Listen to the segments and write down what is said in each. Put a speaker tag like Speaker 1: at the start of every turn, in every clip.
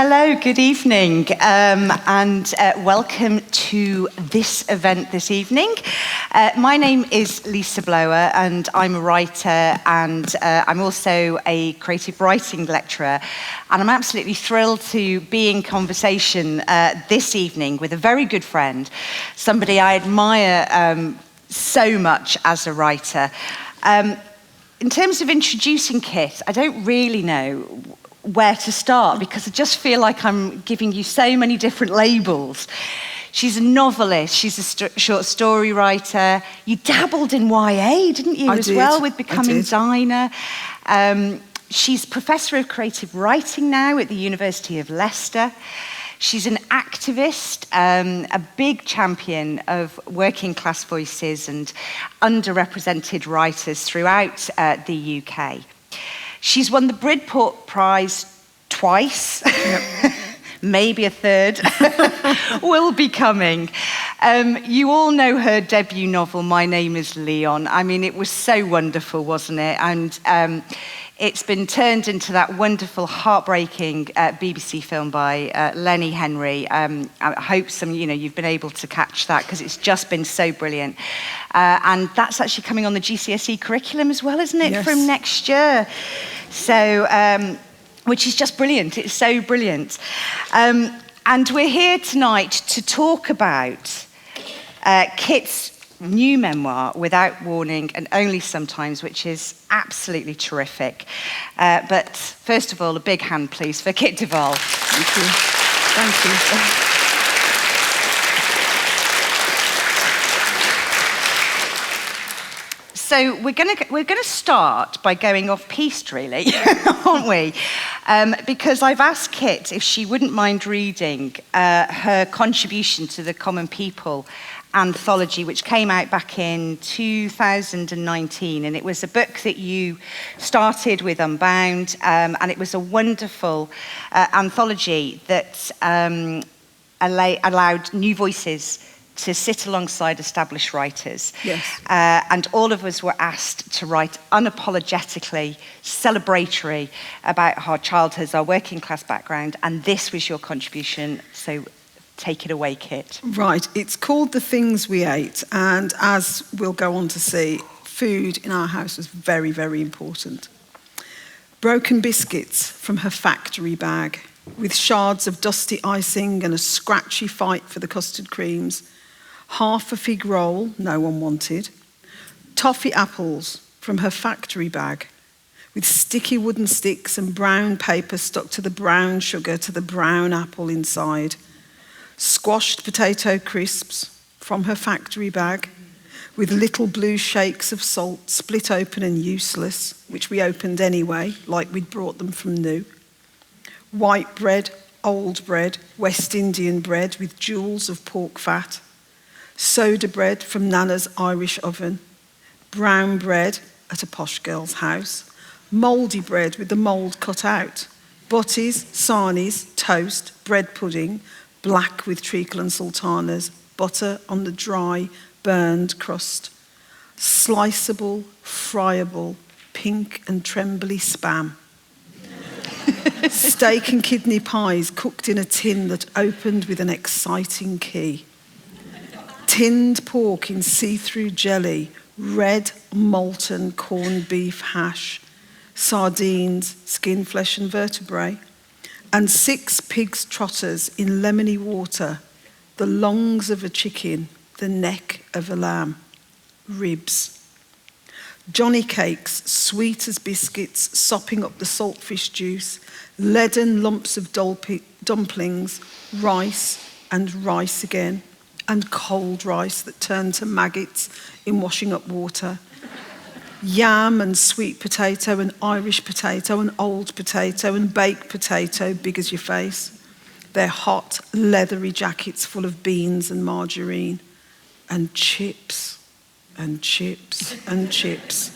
Speaker 1: Hello, good evening, and welcome to this event this evening. My name is Lisa Blower, and I'm a writer, and I'm also a creative writing lecturer. And I'm absolutely thrilled to be in conversation this evening with a very good friend, somebody I admire so much as a writer. In terms of introducing Kit, I don't really know where to start because I just feel like I'm giving you so many different labels. She's a novelist, she's a short story writer. You dabbled in YA, didn't you, well, with Becoming Dinah. She's Professor of Creative Writing now at the University of Leicester. She's an activist, a big champion of working class voices and underrepresented writers throughout the UK. She's won the Bridport Prize twice, maybe a third, will be coming. You all know her debut novel, My Name is Leon. I mean, it was so wonderful, wasn't it? And it's been turned into that wonderful, heartbreaking BBC film by Lenny Henry. I hope you've been able to catch that because it's just been so brilliant. And that's actually coming on the GCSE curriculum as well, isn't it, from next year? So, which is just brilliant. It's so brilliant. And we're here tonight to talk about Kit's new memoir, Without Warning and Only Sometimes, which is absolutely terrific. But first of all, a big hand, please, for Kit de Waal.
Speaker 2: Thank you. Thank you.
Speaker 1: So we're gonna start by going off piste, really, aren't we? Because I've asked Kit if she wouldn't mind reading her contribution to the Common People anthology, which came out back in 2019, and it was a book that you started with Unbound, and it was a wonderful anthology that allowed new voices to sit alongside established writers.
Speaker 2: Yes.
Speaker 1: And all of us were asked to write unapologetically celebratory about our childhoods, our working class background, and this was your contribution, so take it away, Kit.
Speaker 2: Right, it's called The Things We Ate, and as we'll go on to see, food in our house was very, very important. Broken biscuits from her factory bag, with shards of dusty icing and a scratchy fight for the custard creams. Half a fig roll, no one wanted. Toffee apples from her factory bag, with sticky wooden sticks and brown paper stuck to the brown sugar to the brown apple inside. Squashed potato crisps from her factory bag, with little blue shakes of salt split open and useless, which we opened anyway, like we'd brought them from new. White bread, old bread, West Indian bread with jewels of pork fat. Soda bread from Nana's Irish oven. Brown bread at a posh girl's house. Mouldy bread with the mould cut out. Butties, sarnies, toast, bread pudding, black with treacle and sultanas, butter on the dry, burned crust. Sliceable, friable, pink and trembly spam. Steak and kidney pies cooked in a tin that opened with an exciting key. Tinned pork in see-through jelly, red molten corned beef hash, sardines, skin, flesh and vertebrae, and 6 pig's trotters in lemony water, the lungs of a chicken, the neck of a lamb, ribs. Johnny cakes, sweet as biscuits, sopping up the saltfish juice, leaden lumps of dumplings, rice and rice again, and cold rice that turned to maggots in washing up water. Yam and sweet potato and Irish potato and old potato and baked potato big as your face. Their hot, leathery jackets full of beans and margarine. And chips and chips and chips.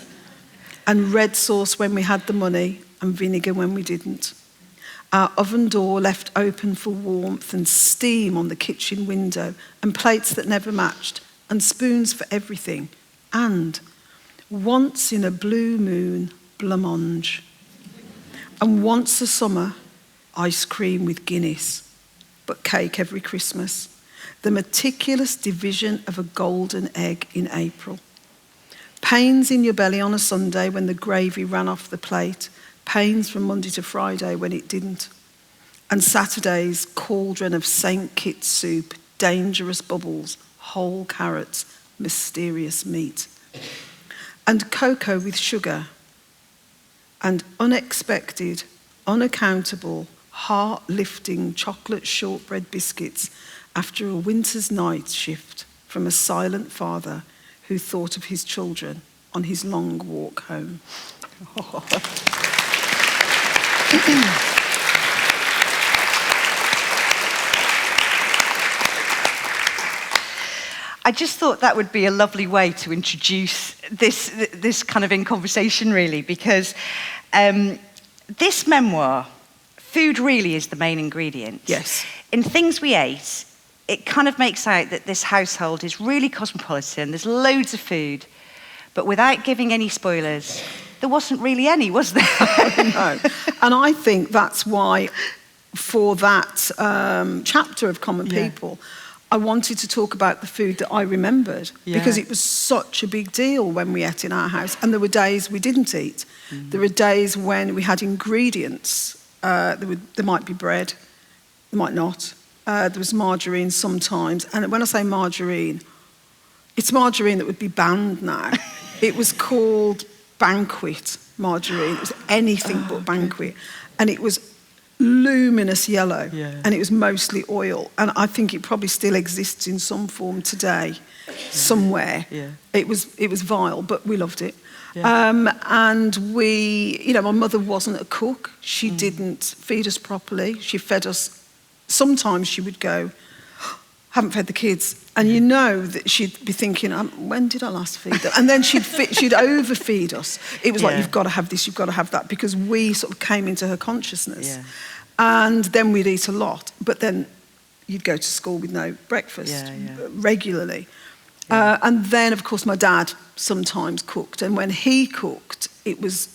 Speaker 2: And red sauce when we had the money and vinegar when we didn't. Our oven door left open for warmth and steam on the kitchen window and plates that never matched and spoons for everything. And once in a blue moon, blancmange. And once a summer, ice cream with Guinness, but cake every Christmas. The meticulous division of a golden egg in April. Pains in your belly on a Sunday when the gravy ran off the plate. Pains from Monday to Friday when it didn't. And Saturday's cauldron of St. Kitts soup, dangerous bubbles, whole carrots, mysterious meat. And cocoa with sugar. And unexpected, unaccountable, heart-lifting chocolate shortbread biscuits after a winter's night shift from a silent father who thought of his children on his long walk home.
Speaker 1: I just thought that would be a lovely way to introduce this kind of in conversation, really, because this memoir, food really is the main ingredient.
Speaker 2: Yes.
Speaker 1: In Things We Ate, it kind of makes out that this household is really cosmopolitan. There's loads of food, but without giving any spoilers, there wasn't really any, was there?
Speaker 2: No. And I think that's why, for that chapter of Common People, I wanted to talk about the food that I remembered, because it was such a big deal when we ate in our house. And there were days we didn't eat. There were days when we had ingredients. There might be bread, there might not. There was margarine sometimes. And when I say margarine, it's margarine that would be banned now. It was called Banquet margarine. It was anything but Banquet. And it was luminous yellow, and it was mostly oil. And I think it probably still exists in some form today, somewhere. It was vile, but we loved it. And we, my mother wasn't a cook. She didn't feed us properly. She fed us. Sometimes she would go, haven't fed the kids. And you know that she'd be thinking, when did I last feed them? And then she'd overfeed us. It was like, you've got to have this, you've got to have that, because we sort of came into her consciousness. And then we'd eat a lot. But then you'd go to school with no breakfast regularly. And then, of course, my dad sometimes cooked. And when he cooked, it was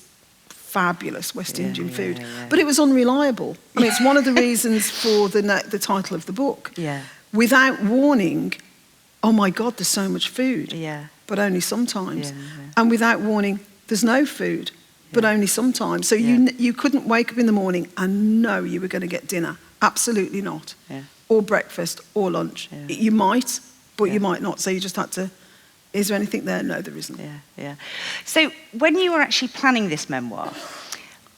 Speaker 2: fabulous West Indian food. But it was unreliable. I mean, it's one of the reasons for the title of the book. Without warning, oh my God, there's so much food. But only sometimes. And without warning, there's no food, but only sometimes. So you couldn't wake up in the morning and know you were going to get dinner. Absolutely not. Or breakfast or lunch. You might, but you might not. So you just had to, is there anything there? No, there isn't.
Speaker 1: So when you were actually planning this memoir,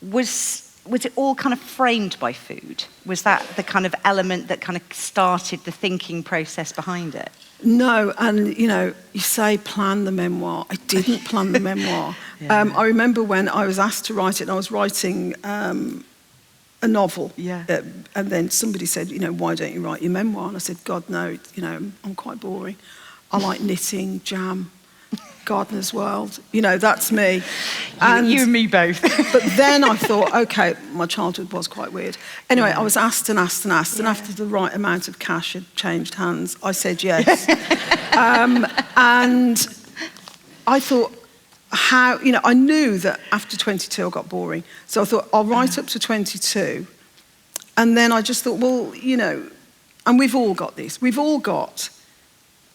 Speaker 1: was it all kind of framed by food? Was that the kind of element that kind of started the thinking process behind it?
Speaker 2: No, and you say plan the memoir. I didn't plan the memoir. I remember when I was asked to write it, and I was writing a novel. And then somebody said, why don't you write your memoir? And I said, God, no, I'm quite boring. I like knitting, jam, Gardener's World. That's me. And
Speaker 1: you and me both.
Speaker 2: But then I thought, okay, my childhood was quite weird. Anyway, I was asked and asked and asked, and after the right amount of cash had changed hands, I said yes. And I thought, I knew that after 22 I got boring. So I thought, I'll write up to 22. And then I just thought, well, and we've all got this. We've all got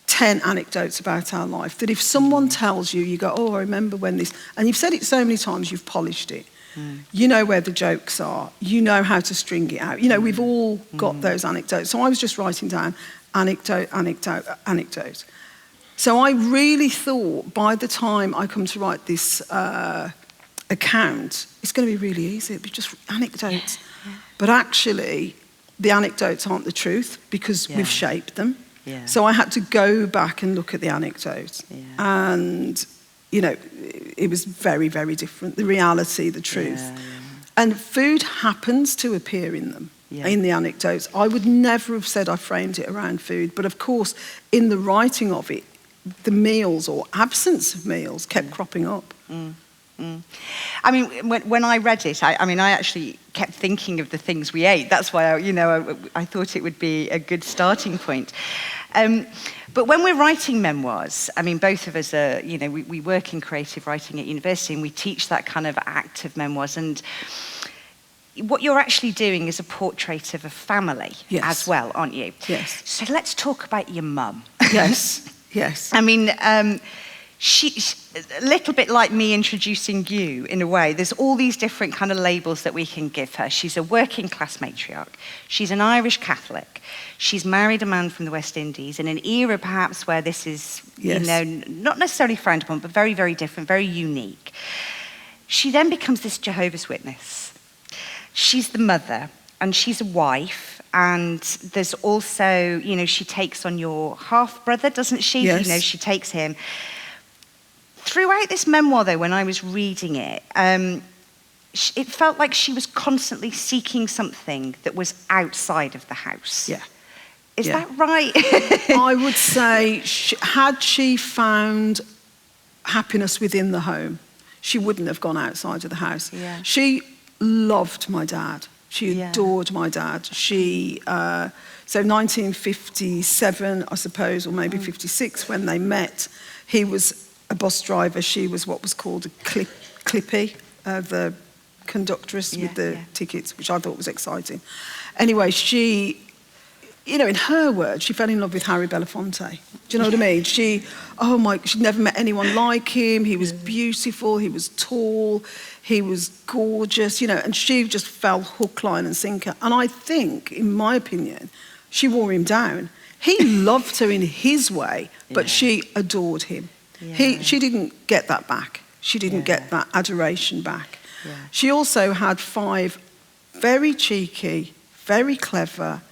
Speaker 2: 10 anecdotes about our life that if someone tells you, you go, oh, I remember when this, and you've said it so many times, you've polished it. You know where the jokes are. You know how to string it out. We've all got those anecdotes. So I was just writing down anecdote, anecdote, anecdote. So I really thought by the time I come to write this account, it's going to be really easy. It'll be just anecdotes. But actually, the anecdotes aren't the truth because we've shaped them. So I had to go back and look at the anecdotes. And, it was very, very different. The reality, the truth. And food happens to appear in them, in the anecdotes. I would never have said I framed it around food. But of course, in the writing of it, the meals or absence of meals kept cropping up.
Speaker 1: I mean, when I read it, I actually kept thinking of the things we ate. That's why, I thought it would be a good starting point. But when we're writing memoirs, both of us are, we work in creative writing at university and we teach that kind of act of memoirs. And, what you're actually doing is a portrait of a family as well, aren't you?
Speaker 2: Yes.
Speaker 1: So let's talk about your mum.
Speaker 2: Yes, yes.
Speaker 1: I mean, she's a little bit like me introducing you in a way. There's all these different kind of labels that we can give her. She's a working class matriarch. She's an Irish Catholic. She's married a man from the West Indies in an era perhaps where this is, you know, not necessarily frowned upon, but very, very different, very unique. She then becomes this Jehovah's Witness. She's the mother and she's a wife, and there's also, you know, she takes on your half-brother, doesn't she?
Speaker 2: Yes.
Speaker 1: You know, she takes him. Throughout this memoir, though, when I was reading it, it felt like she was constantly seeking something that was outside of the house.
Speaker 2: Yeah.
Speaker 1: Is that right?
Speaker 2: I would say, had she found happiness within the home, she wouldn't have gone outside of the house.
Speaker 1: Yeah.
Speaker 2: She loved my dad. She adored my dad. She, so 1957, I suppose, or maybe 56, when they met, he was a bus driver. She was what was called a clippy, the conductress with the tickets, which I thought was exciting. Anyway, she, you know, in her words, she fell in love with Harry Belafonte. Do you know what I mean? She'd never met anyone like him. He was beautiful, he was tall, he was gorgeous, you know, and she just fell hook, line and sinker. And I think, in my opinion, she wore him down. He loved her in his way, but she adored him. She didn't get that back. She didn't get that adoration back. Yeah. She also had 5 very cheeky, very clever,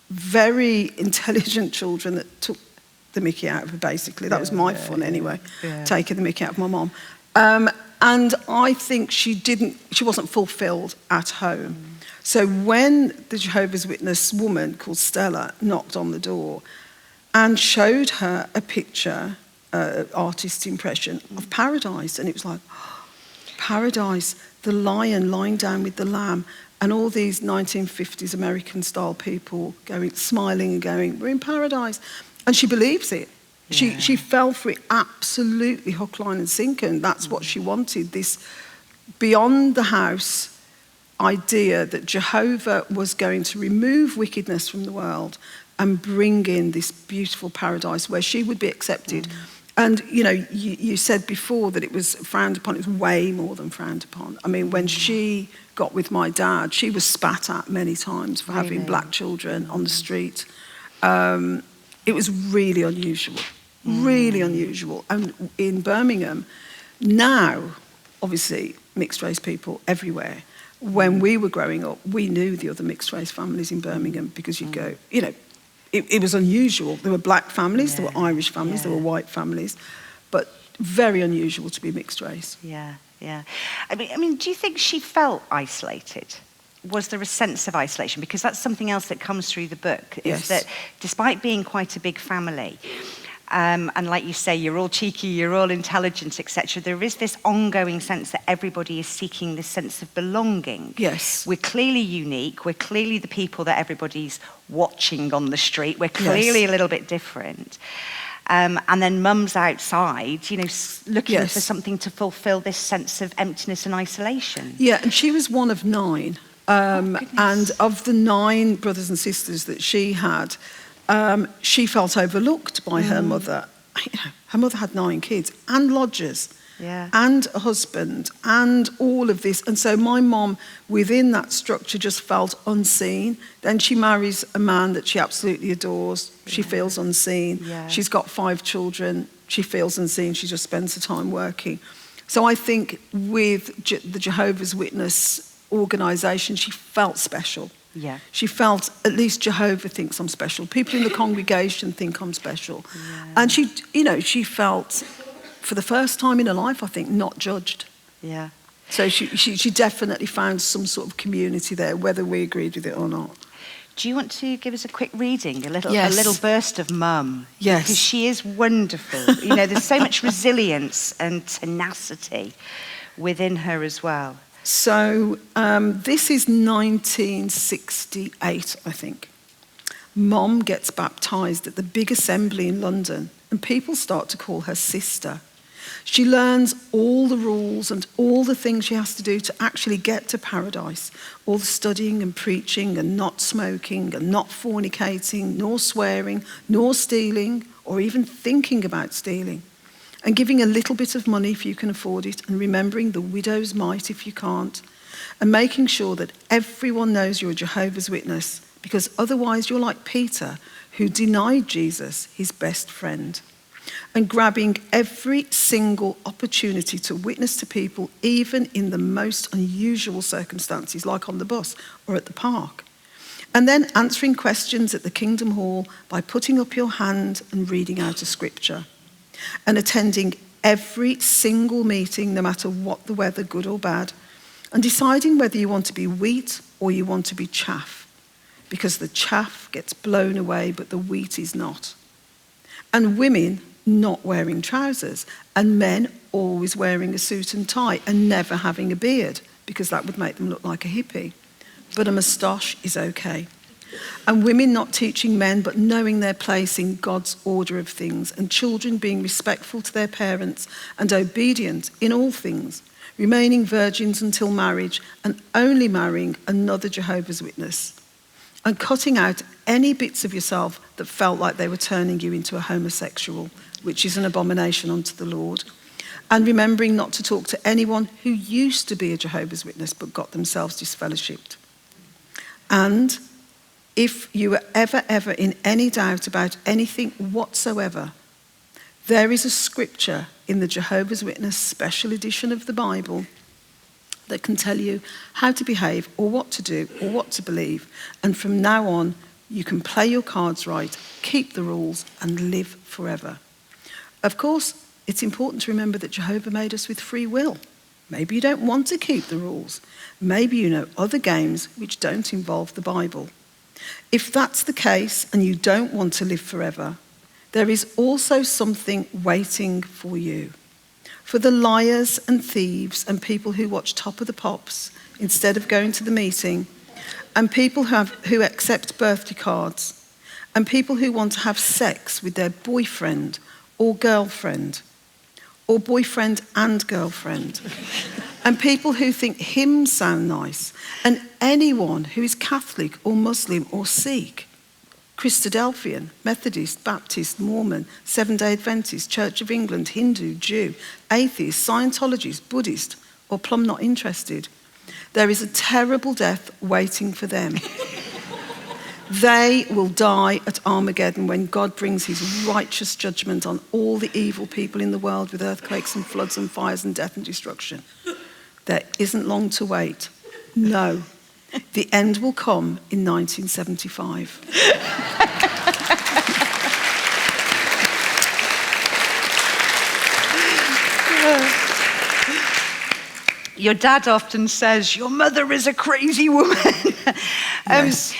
Speaker 2: very intelligent children that took the mickey out of her, basically. That was my fun anyway, taking the mickey out of my mom. And I think she wasn't fulfilled at home. So when the Jehovah's Witness woman called Stella knocked on the door and showed her a picture, artist's impression of paradise, and it was like, oh, paradise, the lion lying down with the lamb, and all these 1950s American-style people smiling and going, we're in paradise. And she believes it. Yeah. She fell for it absolutely hook, line and sinker, and that's what she wanted, this beyond the house idea that Jehovah was going to remove wickedness from the world and bring in this beautiful paradise where she would be accepted. And, you know, you said before that it was frowned upon. It was way more than frowned upon. I mean, when she got with my dad, she was spat at many times for having black children on the street. It was really unusual, really unusual. And in Birmingham, now, obviously, mixed-race people everywhere. When we were growing up, we knew the other mixed-race families in Birmingham because you'd go, you know, it was unusual. There were black families, there were Irish families, there were white families, but very unusual to be mixed race.
Speaker 1: Yeah. I mean, do you think she felt isolated? Was there a sense of isolation? Because that's something else that comes through the book, is that despite being quite a big family, and like you say, you're all cheeky, you're all intelligent, etc., there is this ongoing sense that everybody is seeking this sense of belonging.
Speaker 2: Yes.
Speaker 1: We're clearly unique. We're clearly the people that everybody's watching on the street. We're clearly a little bit different. And then mum's outside, you know, looking for something to fulfill this sense of emptiness and isolation.
Speaker 2: Yeah, and she was one of 9. And of the 9 brothers and sisters that she had, she felt overlooked by her mother. Her mother had 9 kids and lodgers and a husband and all of this. And so my mom, within that structure, just felt unseen. Then she marries a man that she absolutely adores. She feels unseen. She's got 5 children. She feels unseen. She just spends her time working. So I think with the Jehovah's Witness organisation, she felt special. Yeah. She felt, at least Jehovah thinks I'm special. People in the congregation think I'm special. Yeah. And she, you know, she felt, for the first time in her life, I think, not judged. Yeah. So she definitely found some sort of community there, whether we agreed with it or not.
Speaker 1: Do you want to give us a quick reading, a little burst of Mum?
Speaker 2: Yes.
Speaker 1: Because she is wonderful. You know, there's so much resilience and tenacity within her as well.
Speaker 2: So this is 1968, I think. Mom gets baptised at the big assembly in London, and people start to call her sister. She learns all the rules and all the things she has to do to actually get to paradise. All the studying and preaching and not smoking and not fornicating, nor swearing, nor stealing, or even thinking about stealing. And giving a little bit of money if you can afford it, and remembering the widow's mite if you can't. And making sure that everyone knows you're a Jehovah's Witness, because otherwise you're like Peter, who denied Jesus, his best friend. And grabbing every single opportunity to witness to people, even in the most unusual circumstances, like on the bus or at the park. And then answering questions at the Kingdom Hall by putting up your hand and reading out a scripture. And attending every single meeting, no matter what the weather, good or bad. And deciding whether you want to be wheat or you want to be chaff. Because the chaff gets blown away, but the wheat is not. And women not wearing trousers, and men always wearing a suit and tie and never having a beard, because that would make them look like a hippie. But a moustache is okay. And women not teaching men, but knowing their place in God's order of things, and children being respectful to their parents and obedient in all things, remaining virgins until marriage and only marrying another Jehovah's Witness. And cutting out any bits of yourself that felt like they were turning you into a homosexual, which is an abomination unto the Lord. And remembering not to talk to anyone who used to be a Jehovah's Witness but got themselves disfellowshipped. And if you were ever in any doubt about anything whatsoever, there is a scripture in the Jehovah's Witness special edition of the Bible that can tell you how to behave or what to do or what to believe. And from now on, you can play your cards right, keep the rules, and live forever. Of course, it's important to remember that Jehovah made us with free will. Maybe you don't want to keep the rules. Maybe you know other games which don't involve the Bible. If that's the case and you don't want to live forever, there is also something waiting for you. For the liars and thieves and people who watch Top of the Pops instead of going to the meeting, and people who accept birthday cards, and people who want to have sex with their boyfriend or girlfriend, or boyfriend and girlfriend, and people who think hymns sound nice, and anyone who is Catholic or Muslim or Sikh, Christadelphian, Methodist, Baptist, Mormon, Seventh-day Adventist, Church of England, Hindu, Jew, atheist, Scientologist, Buddhist, or plumb not interested. There is a terrible death waiting for them. They will die at Armageddon when God brings his righteous judgment on all the evil people in the world with earthquakes and floods and fires and death and destruction. There isn't long to wait. No. The end will come in 1975.
Speaker 1: Your dad often says, your mother is a crazy woman.
Speaker 2: Yes.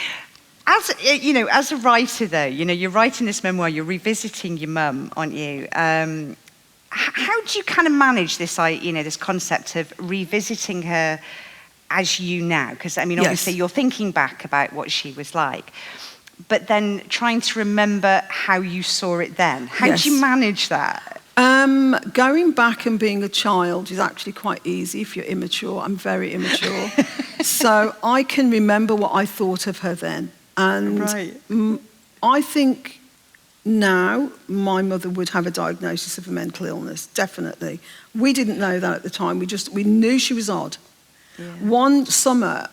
Speaker 1: As a writer, though, you're writing this memoir, you're revisiting your mum, aren't you? How do you kind of manage this, this concept of revisiting her as you now? Because, obviously you're thinking back about what she was like, but then trying to remember how you saw it then. How do you manage that?
Speaker 2: Going back and being a child is actually quite easy if you're immature. I'm very immature. So I can remember what I thought of her then. And I think now my mother would have a diagnosis of a mental illness, definitely. We didn't know that at the time. We knew she was odd. Yeah. One summer,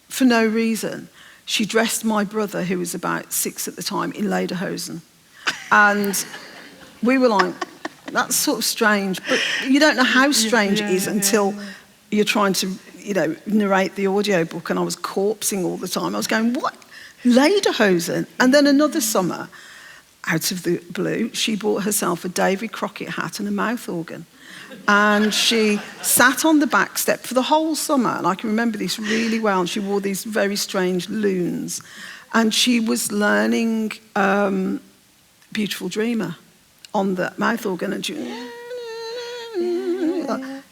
Speaker 2: for no reason, she dressed my brother, who was about 6 at the time, in lederhosen. And we were like, that's sort of strange. But you don't know how strange it is until you're trying to, narrate the audiobook. And I was corpsing all the time. I was going, what? Lederhosen? And then another summer, out of the blue, she bought herself a Davy Crockett hat and a mouth organ. And she sat on the back step for the whole summer. And I can remember this really well. And she wore these very strange loons. And she was learning Beautiful Dreamer on the mouth organ. And she,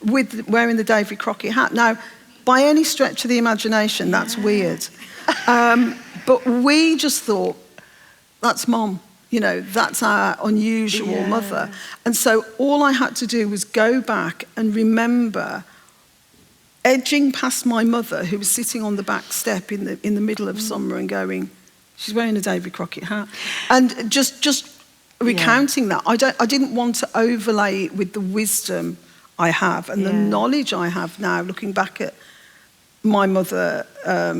Speaker 2: with wearing the Davy Crockett hat. Now, by any stretch of the imagination, that's weird. But we just thought, that's Mom. You know, that's our unusual mother. And so all I had to do was go back and remember edging past my mother, who was sitting on the back step in the middle of summer, and going, she's wearing a Davy Crockett hat. And just recounting that. I didn't want to overlay it with the wisdom I have and the knowledge I have now, looking back at my mother,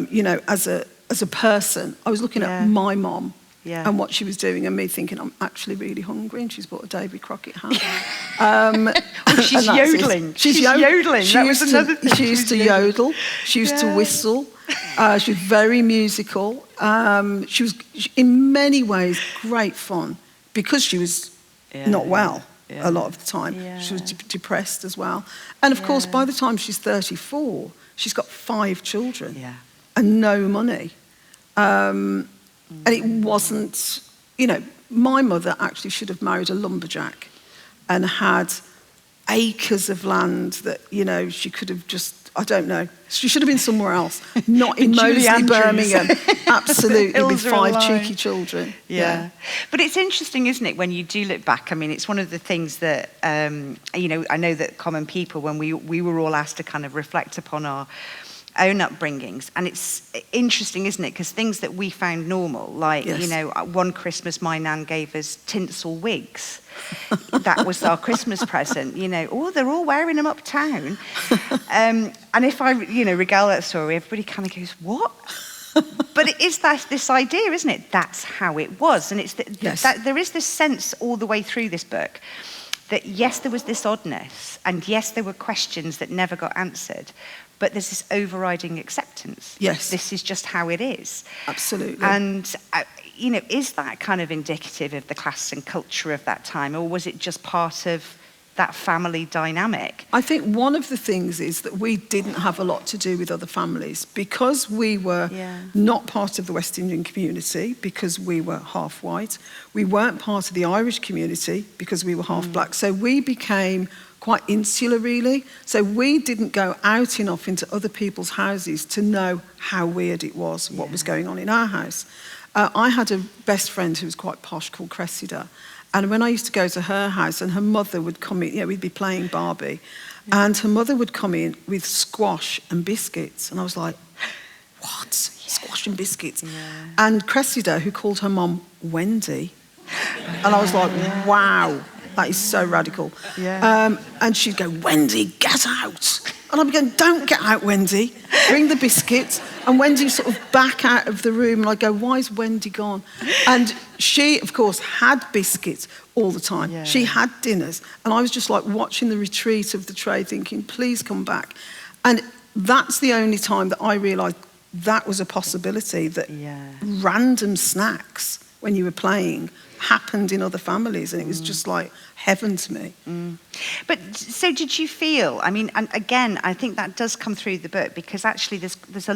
Speaker 2: you know, as a person. I was looking at my mom and what she was doing, and me thinking, I'm actually really hungry, and she's bought a Davy Crockett hat.
Speaker 1: She's yodeling. She's yodeling. That was another thing.
Speaker 2: She used to yodel. She used to whistle. She was very musical. She was, in many ways, great fun, because she was not well a lot of the time. She was depressed as well. And of course, by the time she's 34, she's got 5 children and no money. And it wasn't, you know, my mother actually should have married a lumberjack and had acres of land that, you know, she could have just, I don't know, she should have been somewhere else, not in Moseley, Birmingham, absolutely, with 5 cheeky children.
Speaker 1: But it's interesting, isn't it, when you do look back? I mean, it's one of the things that, you know, I know that Common People, when we were all asked to kind of reflect upon our own upbringings, and it's interesting, isn't it, because things that we found normal, like you know, one Christmas my nan gave us tinsel wigs. That was our Christmas present, you know. Oh, they're all wearing them uptown. And if I, you know, regale that story, everybody kind of goes, what? But it is this idea, isn't it? That's how it was. And it's that there is this sense all the way through this book that yes, there was this oddness, and yes, there were questions that never got answered, but there's this overriding acceptance.
Speaker 2: Yes.
Speaker 1: This is just how it is.
Speaker 2: Absolutely.
Speaker 1: And, you know, is that kind of indicative of the class and culture of that time, or was it just part of that family dynamic?
Speaker 2: I think one of the things is that we didn't have a lot to do with other families, because we were not part of the West Indian community, because we were half white. We weren't part of the Irish community because we were half black. So we became quite insular, really. So we didn't go out enough into other people's houses to know how weird it was, what was going on in our house. I had a best friend who was quite posh called Cressida. And when I used to go to her house, and her mother would come in, you know, we'd be playing Barbie, and her mother would come in with squash and biscuits. And I was like, what? Squash and biscuits? And Cressida, who called her mum Wendy, and I was like, wow, that is so radical. And she'd go, Wendy, get out. And I'd be going, don't get out, Wendy. Bring the biscuits. And Wendy sort of back out of the room, and I'd go, why is Wendy gone? And she, of course, had biscuits all the time. She had dinners. And I was just like watching the retreat of the tray thinking, please come back. And that's the only time that I realised that was a possibility, that random snacks when you were playing happened in other families, and it was just like heaven to me.
Speaker 1: But so did you feel, I mean, and again, I think that does come through the book, because actually there's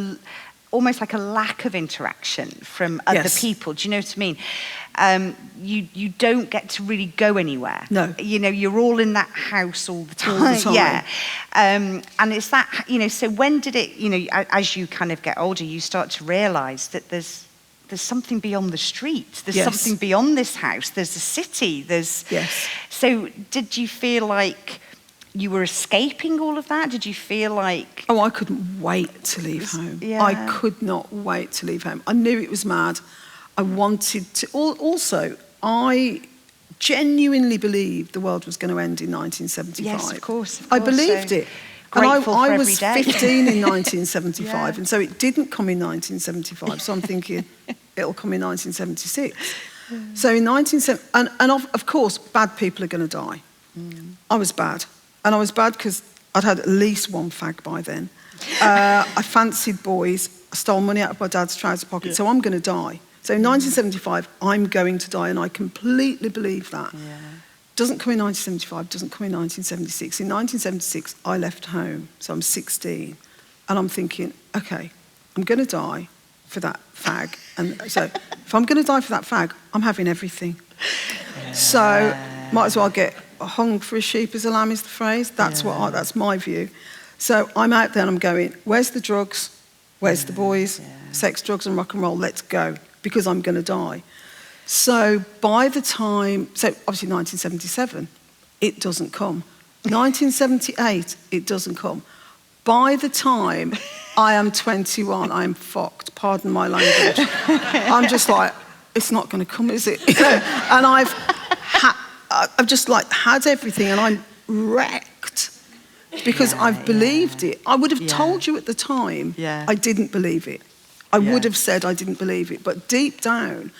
Speaker 1: almost like a lack of interaction from other people. Do you know what I mean? You don't get to really go anywhere.
Speaker 2: No.
Speaker 1: You know, you're all in that house all the time.
Speaker 2: All the time.
Speaker 1: And it's that, you know, so when did it, you know, as you kind of get older, you start to realise that there's something beyond the street. There's something beyond this house. There's a city. So did you feel like you were escaping all of that? Did you feel like...
Speaker 2: Oh, I couldn't wait to leave home. I could not wait to leave home. I knew it was mad. I wanted to... Also, I genuinely believed the world was going to end in 1975.
Speaker 1: Yes, of course.
Speaker 2: I believed it. And I was 15 in 1975,
Speaker 1: Yeah.
Speaker 2: and so it didn't come in 1975. So I'm thinking it'll come in 1976. So in 1970, and of course, bad people are going to die. I was bad. And I was bad because I'd had at least one fag by then. I fancied boys. I stole money out of my dad's trouser pocket. So I'm going to die. So in 1975, I'm going to die, and I completely believe that. Doesn't come in 1975, doesn't come in 1976. In 1976, I left home, so I'm 16. And I'm thinking, okay, I'm going to die for that fag. And so if I'm going to die for that fag, I'm having everything. So might as well get hung for a sheep as a lamb is the phrase. That's that's my view. So I'm out there and I'm going, where's the drugs? Where's the boys? Sex, drugs and rock and roll, let's go. Because I'm going to die. So by the time, so obviously 1977, it doesn't come. 1978, it doesn't come. By the time I am 21, I'm fucked, pardon my language. I'm just like, it's not going to come, is it? And I've just like had everything and I'm wrecked because I've believed it. I would have told you at the time I didn't believe it. I would have said I didn't believe it. But deep down,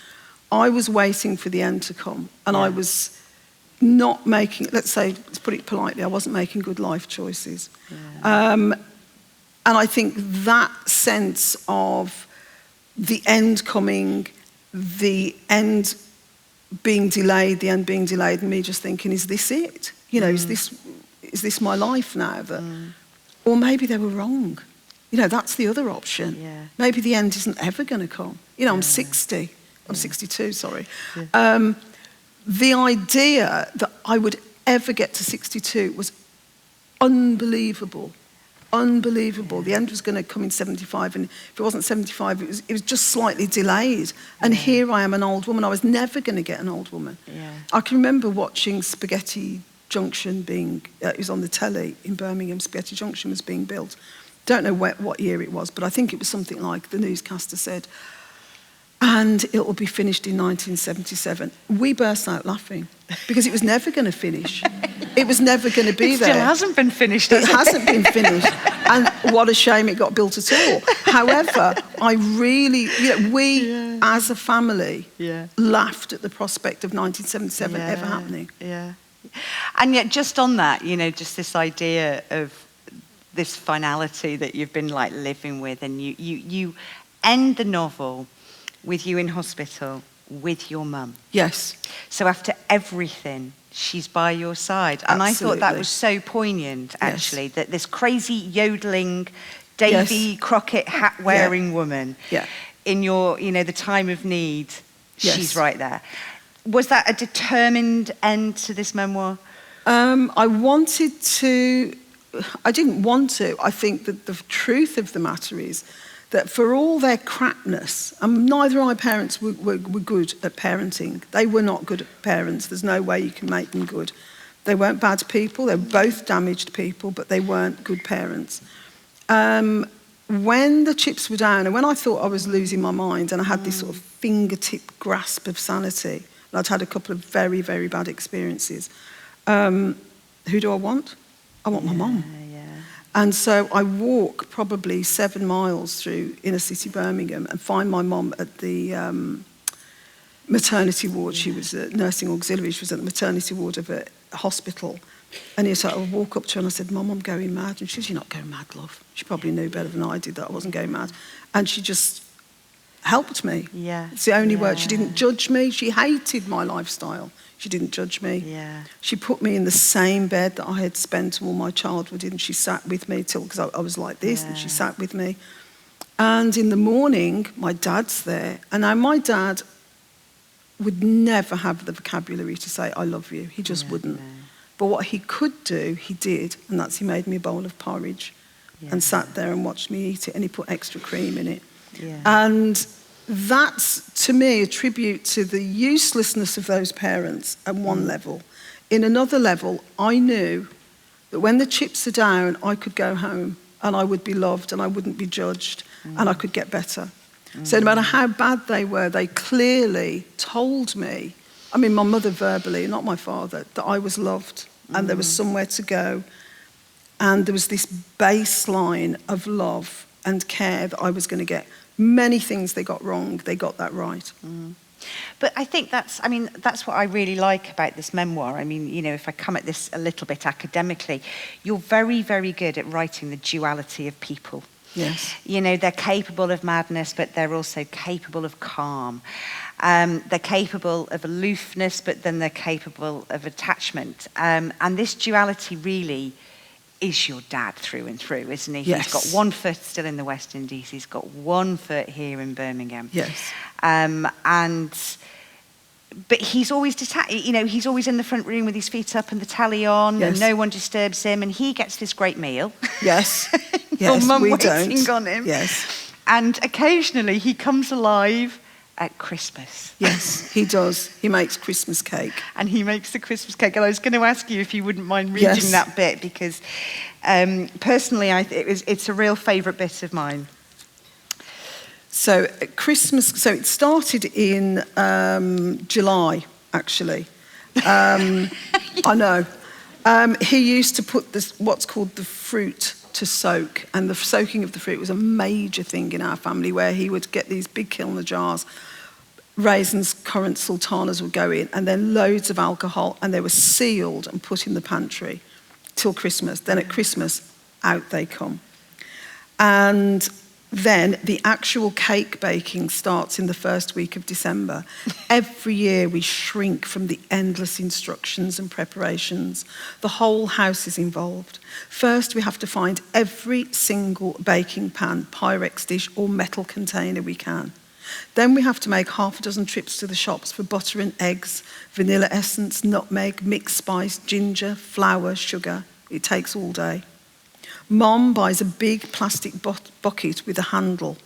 Speaker 2: I was waiting for the end to come and I was not making, let's put it politely, I wasn't making good life choices. And I think that sense of the end coming, the end being delayed, the end being delayed, and me just thinking, is this it? You know, is this my life now? Or maybe they were wrong. You know, that's the other option. Maybe the end isn't ever going to come. You know, I'm 60. I'm 62, sorry. The idea that I would ever get to 62 was unbelievable. Unbelievable. The end was going to come in 75, and if it wasn't 75, it was just slightly delayed. And here I am, an old woman. I was never going to get an old woman. I can remember watching Spaghetti Junction being, it was on the telly in Birmingham, Spaghetti Junction was being built. Don't know what year it was, but I think it was something like the newscaster said, and it will be finished in 1977. We burst out laughing because it was never going to finish. It was never going to be there.
Speaker 1: It still hasn't been finished,
Speaker 2: It hasn't been finished. And what a shame it got built at all. However, I really, we as a family laughed at the prospect of 1977 ever happening.
Speaker 1: And yet just on that, just this idea of this finality that you've been like living with, and you end the novel with you in hospital with your mum.
Speaker 2: Yes.
Speaker 1: So after everything, she's by your side. And I thought that was so poignant, actually, that this crazy yodeling, Davy Crockett hat-wearing woman, in your, the time of need, she's right there. Was that a determined end to this memoir?
Speaker 2: I didn't want to. I think that the truth of the matter is that for all their crapness, and neither of my parents were good at parenting. They were not good at parents. There's no way you can make them good. They weren't bad people. They were both damaged people, but they weren't good parents. When the chips were down, and when I thought I was losing my mind, and I had this sort of fingertip grasp of sanity, and I'd had a couple of very, very bad experiences, who do I want? I want my mum. And so I walk probably 7 miles through inner city Birmingham and find my mum at the maternity ward. She was a nursing auxiliary. She was at the maternity ward of a hospital. And so I walk up to her and I said, Mum, I'm going mad. And she said, you're not going mad, love. She probably knew better than I did that I wasn't going mad. And she just helped me. It's the only word. She didn't judge me. She hated my lifestyle. She didn't judge me. She put me in the same bed that I had spent all my childhood in. She sat with me because I was like this, and she sat with me. And in the morning, my dad's there. And now my dad would never have the vocabulary to say, I love you. He just wouldn't. But what he could do, he did. And that's he made me a bowl of porridge and sat there and watched me eat it. And he put extra cream in it. And that's, to me, a tribute to the uselessness of those parents at one level. In another level, I knew that when the chips are down, I could go home and I would be loved and I wouldn't be judged and I could get better. So no matter how bad they were, they clearly told me, I mean, my mother verbally, not my father, that I was loved and there was somewhere to go. And there was this baseline of love and care that I was going to get. Many things they got wrong, they got that right.
Speaker 1: But I think that's what I really like about this memoir. I mean, if I come at this a little bit academically, you're very, very good at writing the duality of people.
Speaker 2: Yes.
Speaker 1: They're capable of madness, but they're also capable of calm. They're capable of aloofness, but then they're capable of attachment. And this duality really is your dad through and through, isn't he?
Speaker 2: Yes.
Speaker 1: He's got one foot still in the West Indies. He's got one foot here in Birmingham.
Speaker 2: Yes.
Speaker 1: But he's always he's always in the front room with his feet up and the telly on, and no one disturbs him, and he gets this great meal.
Speaker 2: Yes.
Speaker 1: Your
Speaker 2: Yes,
Speaker 1: mum
Speaker 2: we
Speaker 1: waiting
Speaker 2: don't.
Speaker 1: on him.
Speaker 2: Yes.
Speaker 1: And occasionally he comes alive at Christmas.
Speaker 2: Yes, he does. He makes Christmas cake.
Speaker 1: And he makes the Christmas cake. And I was going to ask you if you wouldn't mind reading that bit, because personally, it's a real favourite bit of mine.
Speaker 2: So Christmas, so it started in July, actually. I know. He used to put what's called the fruit to soak, and the soaking of the fruit was a major thing in our family, where he would get these big kilner jars, raisins, currants, sultanas would go in, and then loads of alcohol, and they were sealed and put in the pantry till Christmas. Then at Christmas, out they come. And then the actual cake baking starts in the first week of December. Every year we shrink from the endless instructions and preparations. The whole house is involved. First, we have to find every single baking pan, Pyrex dish or metal container we can. Then we have to make half a dozen trips to the shops for butter and eggs, vanilla essence, nutmeg, mixed spice, ginger, flour, sugar. It takes all day. Mom buys a big plastic bucket with a handle,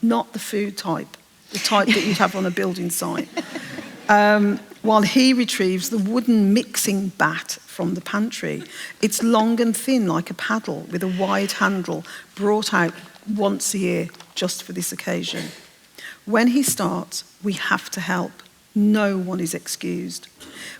Speaker 2: not the food type, the type that you'd have on a building site, while he retrieves the wooden mixing bat from the pantry. It's long and thin like a paddle with a wide handle, brought out once a year just for this occasion. When he starts, we have to help. No one is excused.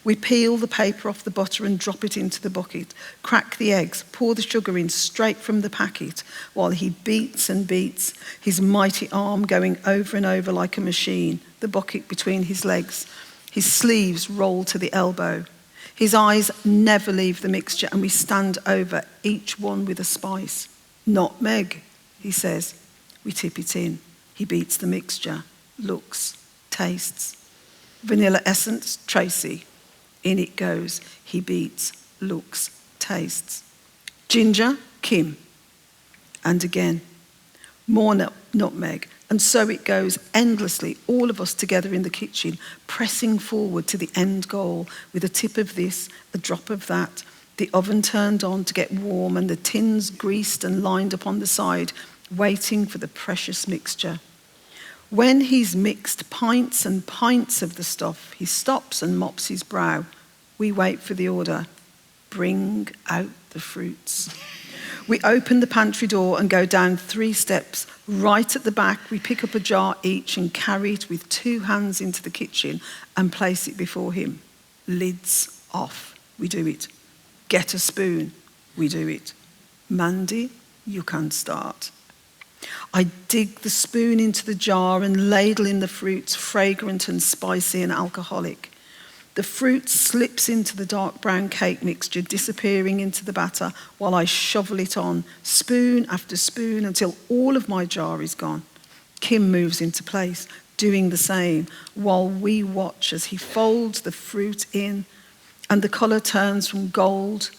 Speaker 2: We peel the paper off the butter and drop it into the bucket, crack the eggs, pour the sugar in straight from the packet, while he beats and beats, his mighty arm going over and over like a machine, the bucket between his legs, his sleeves roll to the elbow. His eyes never leave the mixture, and we stand over each one with a spice. Nutmeg, he says. We tip it in. He beats the mixture, looks, tastes. Vanilla essence, Tracy. In it goes. He beats, looks, tastes. Ginger, Kim. And again. More nutmeg. And so it goes endlessly, all of us together in the kitchen, pressing forward to the end goal with a tip of this, a drop of that, the oven turned on to get warm and the tins greased and lined up on the side, waiting for the precious mixture. When he's mixed pints and pints of the stuff, he stops and mops his brow. We wait for the order. Bring out the fruits. We open the pantry door and go down 3 steps. Right at the back, we pick up a jar each and carry it with 2 hands into the kitchen and place it before him. Lids off. We do it. Get a spoon. We do it. Mandy, you can start. I dig the spoon into the jar and ladle in the fruits, fragrant and spicy and alcoholic. The fruit slips into the dark brown cake mixture, disappearing into the batter while I shovel it on, spoon after spoon, until all of my jar is gone. Kim moves into place, doing the same, while we watch as he folds the fruit in, and the colour turns from gold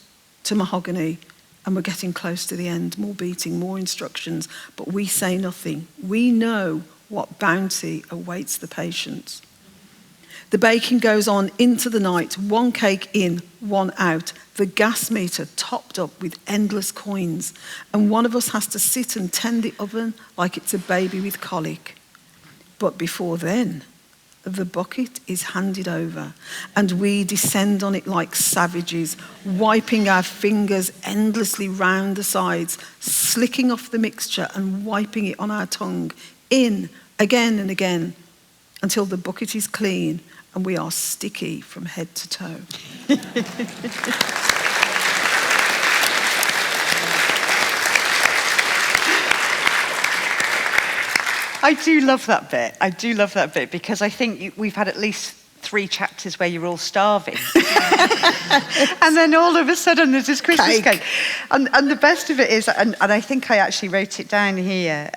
Speaker 2: to mahogany, and we're getting close to the end, more beating, more instructions, but we say nothing. We know what bounty awaits the patients. The baking goes on into the night, 1 cake in, 1 out, the gas meter topped up with endless coins, and one of us has to sit and tend the oven like it's a baby with colic. But before then, the bucket is handed over, and we descend on it like savages, wiping our fingers endlessly round the sides, slicking off the mixture and wiping it on our tongue, in, again and again, until the bucket is clean and we are sticky from head to toe.
Speaker 1: I do love that bit. I do love that bit, because I think we've had at least 3 chapters where you're all starving. And then all of a sudden there's this Christmas cake. And the best of it is, and I think I actually wrote it down here,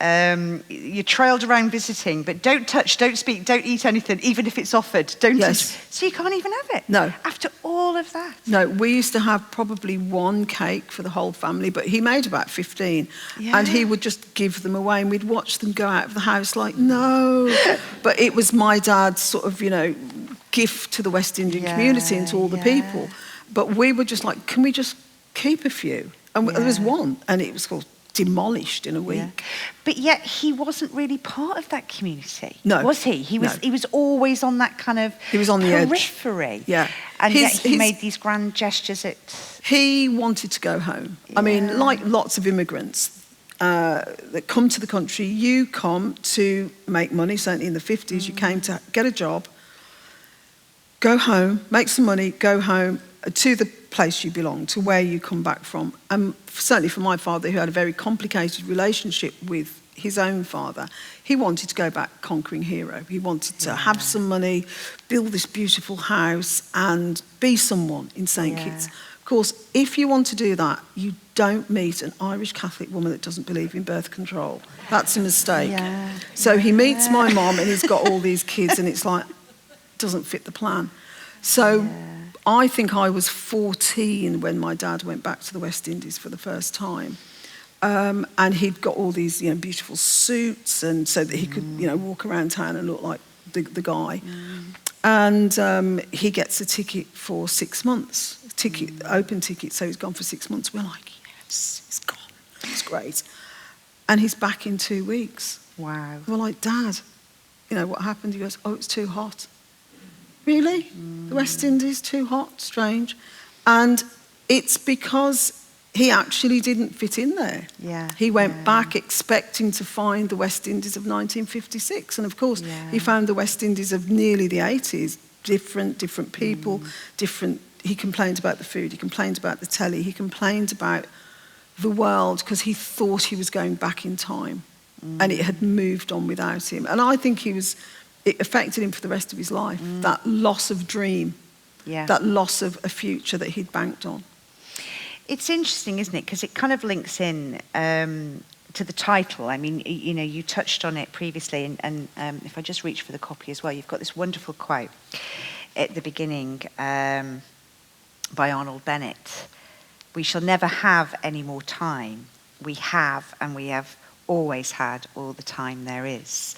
Speaker 1: you're trailed around visiting, but don't touch, don't speak, don't eat anything, even if it's offered. Don't touch. So you can't even have it?
Speaker 2: No.
Speaker 1: After all of that?
Speaker 2: No, we used to have probably 1 cake for the whole family, but he made about 15. Yeah. And he would just give them away, and we'd watch them go out of the house like, no. But it was my dad's sort of, gift to the West Indian community and to all the people. But we were just like, can we just keep a few? And there was 1, and it was called demolished in a week.
Speaker 1: Yeah. But yet he wasn't really part of that community,
Speaker 2: No.
Speaker 1: was he? He was always on that kind of
Speaker 2: He was on the
Speaker 1: periphery.
Speaker 2: edge. Yeah.
Speaker 1: And yet he made these grand gestures at...
Speaker 2: He wanted to go home. I mean, like lots of immigrants that come to the country, you come to make money. Certainly in the 50s, you came to get a job, go home, make some money, go home to the place you belong, to where you come back from. And certainly for my father, who had a very complicated relationship with his own father, he wanted to go back conquering hero. He wanted to have some money, build this beautiful house, and be someone in St. Kitts. Of course, if you want to do that, you don't meet an Irish Catholic woman that doesn't believe in birth control. That's a mistake. So he meets my mom, and he's got all these kids, and it's like, doesn't fit the plan. So I think I was 14 when my dad went back to the West Indies for the first time. And he'd got all these, beautiful suits, and so that he could, walk around town and look like the guy. And he gets a ticket for 6 months, open ticket, so he's gone for 6 months. We're like, yes, he's gone. It's great. And he's back in 2 weeks.
Speaker 1: Wow.
Speaker 2: We're like, Dad, what happened? He goes, oh, it's too hot. Really? The West Indies, too hot? Strange. And it's because he actually didn't fit in there. He went back expecting to find the West Indies of 1956. And of course, he found the West Indies of nearly the 80s. Different people, different. He complained about the food, he complained about the telly, he complained about the world because he thought he was going back in time and it had moved on without him. And I think it affected him for the rest of his life, that loss of dream, that loss of a future that he'd banked on.
Speaker 1: It's interesting, isn't it? Because it kind of links in to the title. I mean, you touched on it previously, and if I just reach for the copy as well, you've got this wonderful quote at the beginning by Arnold Bennett. We shall never have any more time. We have, and we have always had all the time there is.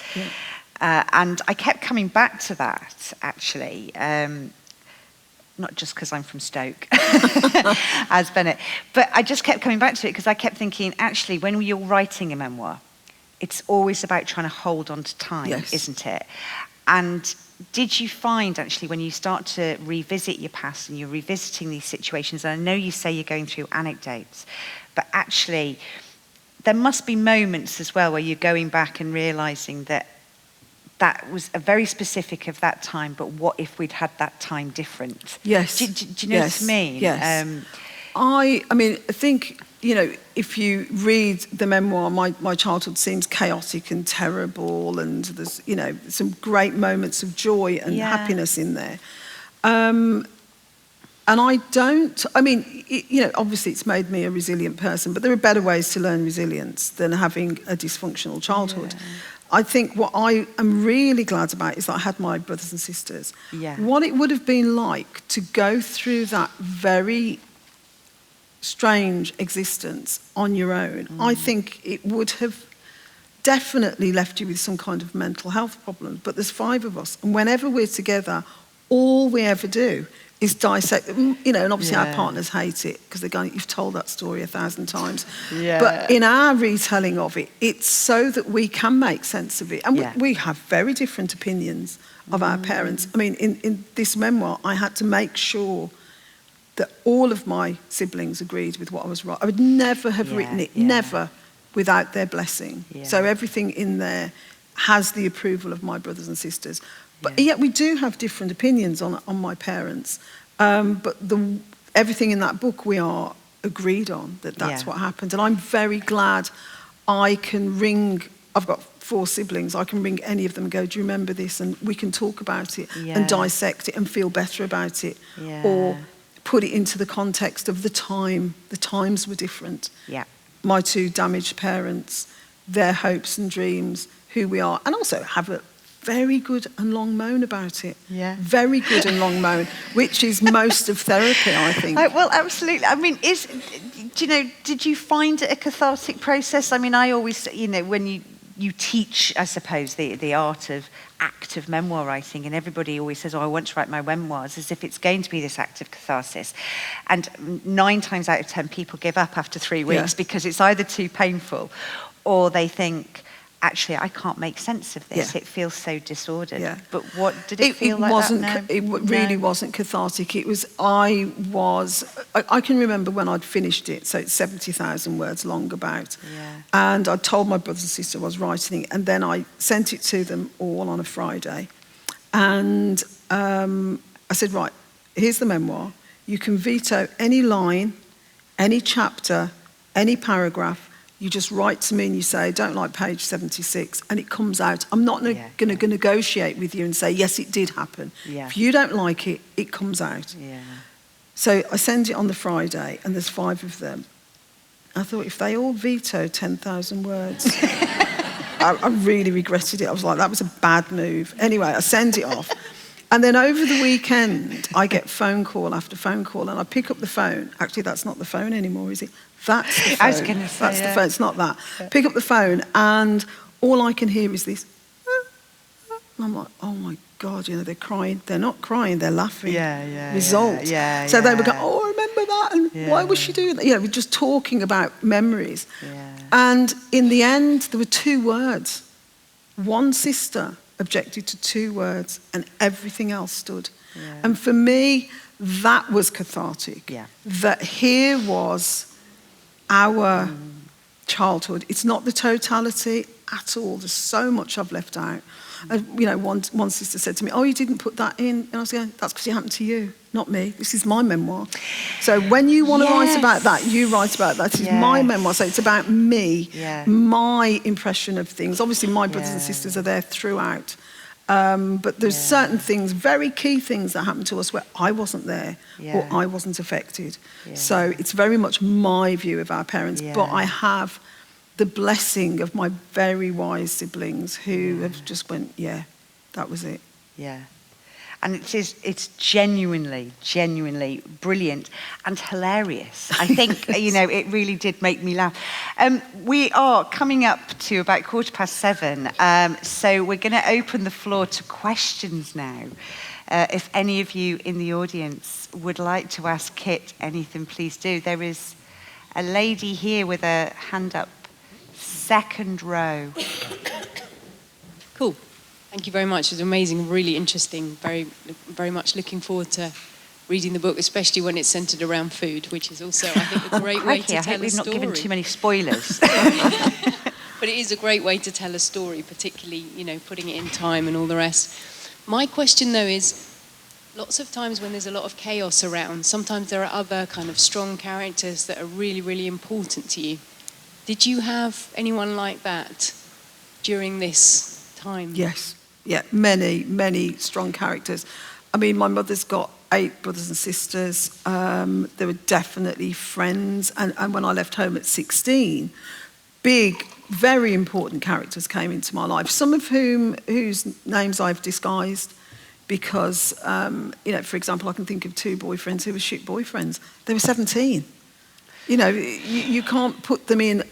Speaker 1: And I kept coming back to that, actually, not just because I'm from Stoke, as Bennett, but I just kept coming back to it because I kept thinking, actually, when you're writing a memoir, it's always about trying to hold on to time, isn't it? And did you find, actually, when you start to revisit your past and you're revisiting these situations, and I know you say you're going through anecdotes, but actually, there must be moments as well where you're going back and realising that was a very specific of that time, but what if we'd had that time different?
Speaker 2: Yes.
Speaker 1: Do you know what I mean?
Speaker 2: Yes. I think, if you read the memoir, my childhood seems chaotic and terrible, and there's, some great moments of joy and happiness in there. And obviously it's made me a resilient person, but there are better ways to learn resilience than having a dysfunctional childhood. I think what I am really glad about is that I had my brothers and sisters. What it would have been like to go through that very strange existence on your own, I think it would have definitely left you with some kind of mental health problem. But there's 5 of us, and whenever we're together, all we ever do is dissect, and obviously our partners hate it because they're going, you've told that story 1,000 times. But in our retelling of it, it's so that we can make sense of it. And we have very different opinions of our parents. I mean, in this memoir, I had to make sure that all of my siblings agreed with what I was writing. I would never have written it, never, without their blessing. So everything in there has the approval of my brothers and sisters. But yet we do have different opinions on my parents. But everything in that book we are agreed on, that's what happened. And I'm very glad I can ring, I've got 4 siblings, I can ring any of them and go, do you remember this? And we can talk about it and dissect it and feel better about it. Or put it into the context of the time. The times were different. My 2 damaged parents, their hopes and dreams, who we are, and also have a very good and long moan about it. Very good and long moan, which is most of therapy, I think.
Speaker 1: Well, absolutely. I mean, did you find it a cathartic process? I mean, I always, when you teach, I suppose, the art of active memoir writing, and everybody always says, oh, I want to write my memoirs, as if it's going to be this act of catharsis. And 9 times out of 10 people give up after 3 weeks because it's either too painful or they think, actually, I can't make sense of this. It feels so disordered. But what did it feel like?
Speaker 2: It really wasn't cathartic. It was, I can remember when I'd finished it, so it's 70,000 words long about. And I told my brothers and sister I was writing it, and then I sent it to them all on a Friday. And I said, right, here's the memoir. You can veto any line, any chapter, any paragraph. You just write to me and you say, I don't like page 76, and it comes out. I'm not going to negotiate with you and say, yes, it did happen. If you don't like it, it comes out. So I send it on the Friday, and there's 5 of them. I thought, if they all veto 10,000 words, I really regretted it. I was like, that was a bad move. Anyway, I send it off. And then over the weekend, I get phone call after phone call, and I pick up the phone. Actually, that's not the phone anymore, is it? That's the phone.
Speaker 1: I was going to say,
Speaker 2: that's the phone. It's not that. Pick up the phone, and all I can hear is this. And I'm like, oh my God, they're crying. They're not crying, they're laughing. Result. So they would go, oh, I remember that, and why was she doing that? We're just talking about memories. And in the end, there were 2 words. One sister objected to 2 words, and everything else stood. And for me, that was cathartic. That here was our childhood. It's not the totality at all. There's so much I've left out. One sister said to me, oh, you didn't put that in. And I was going, that's because it happened to you, not me. This is my memoir. So when you want to write about that, you write about that. It's my memoir. So it's about me, my impression of things. Obviously, my brothers and sisters are there throughout. But there's certain things, very key things that happened to us where I wasn't there or I wasn't affected. So it's very much my view of our parents. But I have the blessing of my very wise siblings who have just went, that was it.
Speaker 1: And it's genuinely brilliant and hilarious. I think, it really did make me laugh. We are coming up to about 7:15, so we're going to open the floor to questions now. If any of you in the audience would like to ask Kit anything, please do. There is a lady here with a hand up, 2nd row.
Speaker 3: Cool. Thank you very much. It was amazing, really interesting. Very, very much looking forward to reading the book, especially when it's centered around food, which is also, I think, a great way to tell a story. I hope we've not given too many spoilers. But it is a great way to tell a story, particularly, putting it in time and all the rest. My question, though, is lots of times when there's a lot of chaos around, sometimes there are other kind of strong characters that are really, really important to you. Did you have anyone like that during this time?
Speaker 2: Yes. Many, many strong characters. I mean, my mother's got 8 brothers and sisters. There were definitely friends. And when I left home at 16, big, very important characters came into my life, some of whose names I've disguised because, for example, I can think of 2 boyfriends who were shit boyfriends. They were 17. You can't put them in,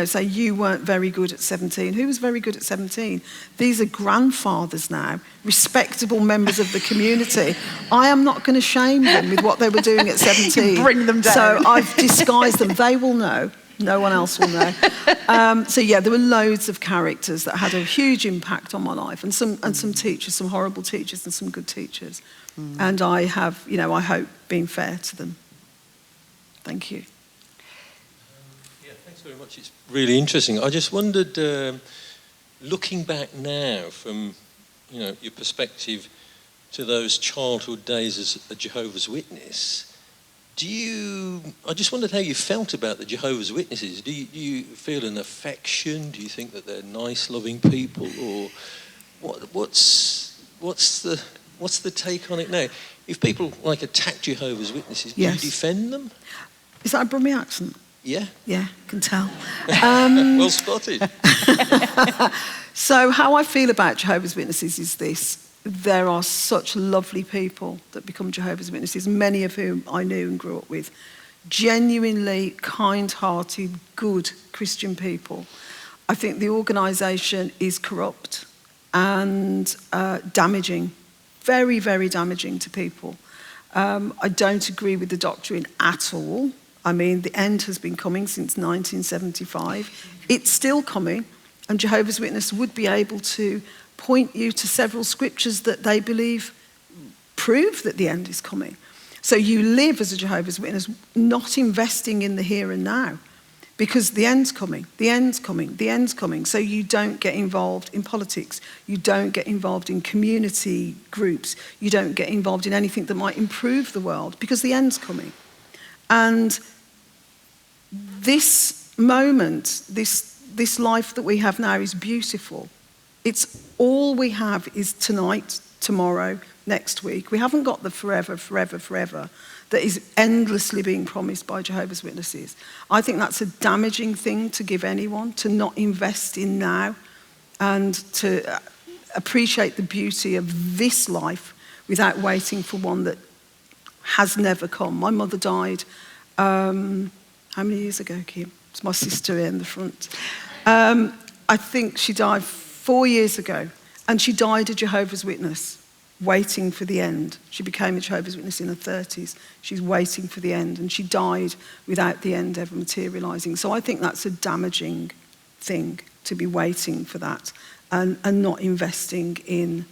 Speaker 2: say you weren't very good at 17. Who was very good at 17? These are grandfathers now, respectable members of the community. I am not going to shame them with what they were doing at 17.
Speaker 1: Bring them down.
Speaker 2: So I've disguised them. They will know. No one else will know. There were loads of characters that had a huge impact on my life, and some teachers, some horrible teachers and some good teachers. And I have, I hope, been fair to them. Thank you.
Speaker 4: Thanks very much. It's really interesting. I just wondered, looking back now from, your perspective to those childhood days as a Jehovah's Witness, I just wondered how you felt about the Jehovah's Witnesses. Do you feel an affection? Do you think that they're nice, loving people? Or what's the take on it now? If people attack Jehovah's Witnesses, do you defend them?
Speaker 2: Is that a Brummie accent?
Speaker 4: Yeah.
Speaker 2: Yeah, can tell.
Speaker 4: Well spotted.
Speaker 2: So how I feel about Jehovah's Witnesses is this. There are such lovely people that become Jehovah's Witnesses, many of whom I knew and grew up with. Genuinely kind-hearted, good Christian people. I think the organisation is corrupt and damaging, very, very damaging to people. I don't agree with the doctrine at all. I mean, the end has been coming since 1975. It's still coming, and Jehovah's Witnesses would be able to point you to several scriptures that they believe prove that the end is coming. So you live as a Jehovah's Witness not investing in the here and now, because the end's coming, the end's coming, the end's coming. So you don't get involved in politics. You don't get involved in community groups. You don't get involved in anything that might improve the world, because the end's coming. And this moment, this life that we have now is beautiful. It's all we have is tonight, tomorrow, next week. We haven't got the forever, forever, forever that is endlessly being promised by Jehovah's Witnesses. I think that's a damaging thing to give anyone, to not invest in now and to appreciate the beauty of this life without waiting for one that has never come. My mother died, how many years ago, Kim? It's my sister here in the front. I think she died 4 years ago, and she died a Jehovah's Witness, waiting for the end. She became a Jehovah's Witness in her 30s. She's waiting for the end, and she died without the end ever materialising. So I think that's a damaging thing, to be waiting for that and not investing in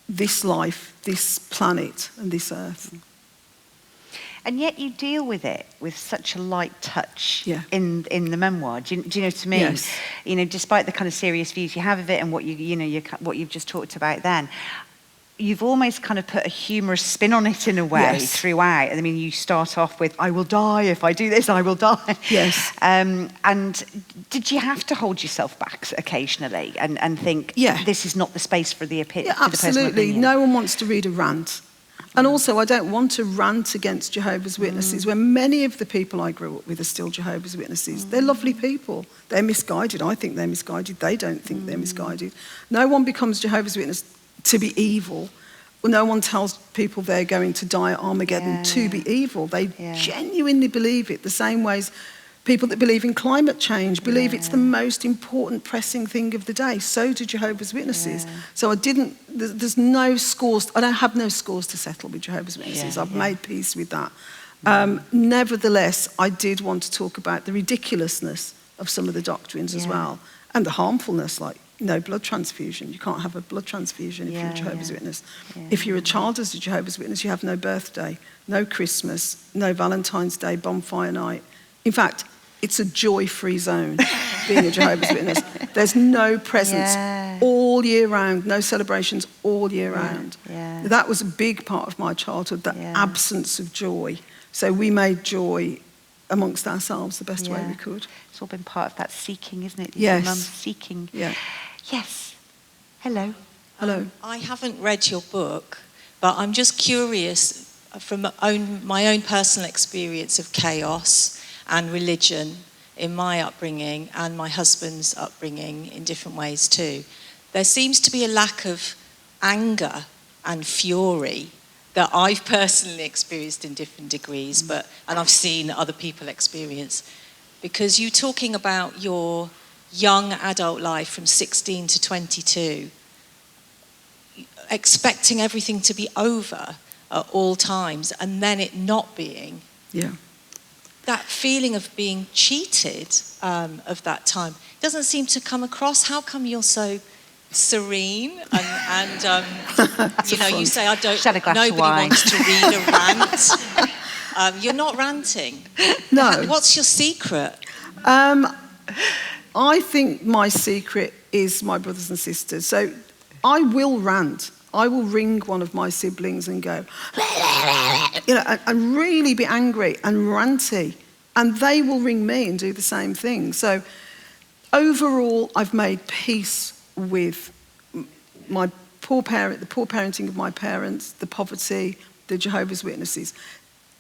Speaker 2: this life, this planet and this earth.
Speaker 1: And yet you deal with it with such a light touch
Speaker 2: Yeah.
Speaker 1: in the memoir. Do you know what I mean?
Speaker 2: Yes.
Speaker 1: You know, despite the kind of serious views you have of it and what what you've just talked about then, you've almost kind of put a humorous spin on it in a way.
Speaker 2: Yes.
Speaker 1: Throughout. I mean, you start off with, I will die if I do this, I will die.
Speaker 2: Yes.
Speaker 1: And did you have to hold yourself back occasionally and think,
Speaker 2: Yeah.
Speaker 1: this is not the space for the opinion?
Speaker 2: Yeah, absolutely. No one wants to read a rant. And also, I don't want to rant against Jehovah's Witnesses when many of the people I grew up with are still Jehovah's Witnesses. They're lovely people. They're misguided. I think they're misguided. They don't think they're misguided. No one becomes Jehovah's Witness to be evil. Well, no one tells people they're going to die at Armageddon to be evil. They genuinely believe it, the same ways people that believe in climate change believe it's the most important pressing thing of the day. So do Jehovah's Witnesses. So there's no scores, I don't have no scores to settle with Jehovah's Witnesses. I've made peace with that. Nevertheless, I did want to talk about the ridiculousness of some of the doctrines as well, and the harmfulness, like no blood transfusion. You can't have a blood transfusion if you're a Jehovah's Witness. If you're a child as a Jehovah's Witness, you have no birthday, no Christmas, no Valentine's Day, bonfire night. In fact, it's a joy-free zone, being a Jehovah's Witness. There's no presents all year round, no celebrations all year round. That was a big part of my childhood, the absence of joy. So we made joy amongst ourselves the best way we could.
Speaker 1: It's all been part of that seeking, isn't it?
Speaker 2: Yes.
Speaker 1: Mum seeking.
Speaker 2: Yeah.
Speaker 1: Yes. Hello.
Speaker 2: Hello.
Speaker 5: I haven't read your book, but I'm just curious from my own personal experience of chaos and religion in my upbringing and my husband's upbringing in different ways too. There seems to be a lack of anger and fury that I've personally experienced in different degrees, and I've seen other people experience. Because you're talking about your young adult life from 16 to 22, expecting everything to be over at all times and then it not being.
Speaker 2: Yeah.
Speaker 5: That feeling of being cheated of that time doesn't seem to come across. How come you're so serene and you know, you say nobody wants to read a rant. You're not ranting.
Speaker 2: No.
Speaker 5: What's your secret?
Speaker 2: I think my secret is my brothers and sisters. So I will rant. I will ring one of my siblings and go, you know, and really be angry and ranty. And they will ring me and do the same thing. So overall, I've made peace with my the poor parenting of my parents, the poverty, the Jehovah's Witnesses.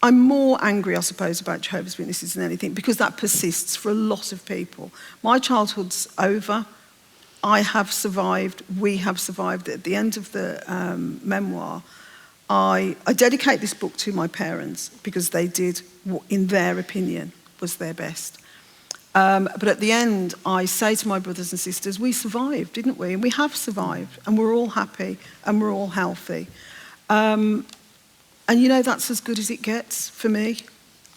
Speaker 2: I'm more angry, I suppose, about Jehovah's Witnesses than anything, because that persists for a lot of people. My childhood's over. I have survived. We have survived. At the end of the memoir, I dedicate this book to my parents because they did what, in their opinion, was their best. But at the end, I say to my brothers and sisters, we survived, didn't we? And we have survived, and we're all happy, and we're all healthy. And you know, that's as good as it gets for me.